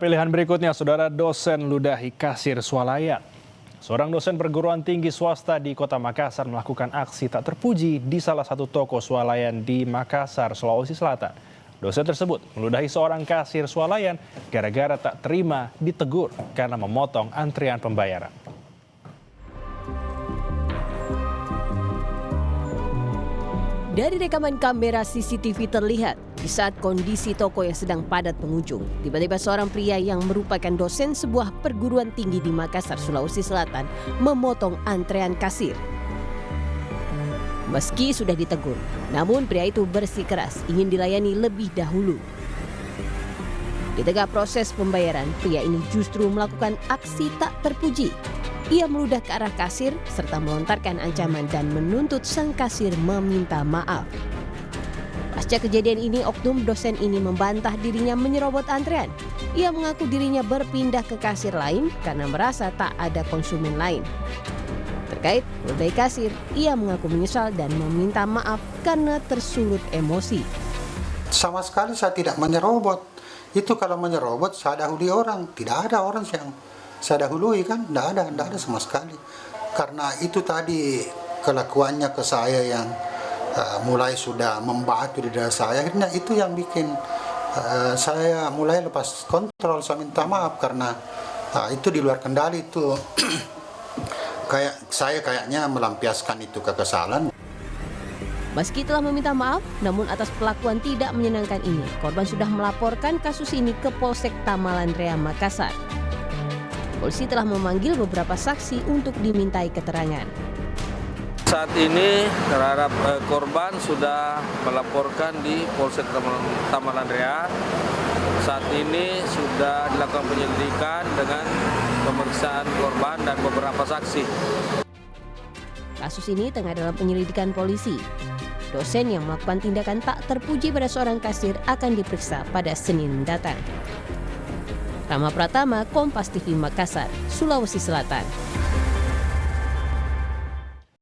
Pilihan berikutnya, saudara, dosen ludahi kasir swalayan. Seorang dosen perguruan tinggi swasta di Kota Makassar melakukan aksi tak terpuji di salah satu toko swalayan di Makassar, Sulawesi Selatan. Dosen tersebut meludahi seorang kasir swalayan gara-gara tak terima ditegur karena memotong antrian pembayaran. Dari rekaman kamera CCTV terlihat di saat kondisi toko yang sedang padat pengunjung, tiba-tiba seorang pria yang merupakan dosen sebuah perguruan tinggi di Makassar, Sulawesi Selatan memotong antrean kasir. Meski sudah ditegur, namun pria itu bersikeras ingin dilayani lebih dahulu. Di tengah proses pembayaran, pria ini justru melakukan aksi tak terpuji. Ia meludah ke arah kasir serta melontarkan ancaman dan menuntut sang kasir meminta maaf. Pasca kejadian ini, oknum dosen ini membantah dirinya menyerobot antrean. Ia mengaku dirinya berpindah ke kasir lain karena merasa tak ada konsumen lain. Terkait meludahi kasir, ia mengaku menyesal dan meminta maaf karena tersulut emosi. Sama sekali saya tidak menyerobot. Itu kalau menyerobot saya dahului orang. Tidak ada orang yang saya dahului, kan tidak ada sama sekali. Karena itu tadi kelakuannya ke saya yang mulai sudah membatu di dada saya, akhirnya itu yang bikin saya mulai lepas kontrol. Saya minta maaf karena itu di luar kendali. Itu saya kayaknya melampiaskan itu kekesalan. Meski telah meminta maaf, namun atas perlakuan tidak menyenangkan ini, korban sudah melaporkan kasus ini ke Polsek Tamalandrea, Makassar. Polisi telah memanggil beberapa saksi untuk dimintai keterangan. Saat ini terhadap korban sudah melaporkan di Polsek Tamalandrea. Saat ini sudah dilakukan penyelidikan dengan pemeriksaan korban dan beberapa saksi. Kasus ini tengah dalam penyelidikan polisi. Dosen yang melakukan tindakan tak terpuji pada seorang kasir akan diperiksa pada Senin mendatang. Rama Pratama, Kompas TV, Makassar, Sulawesi Selatan.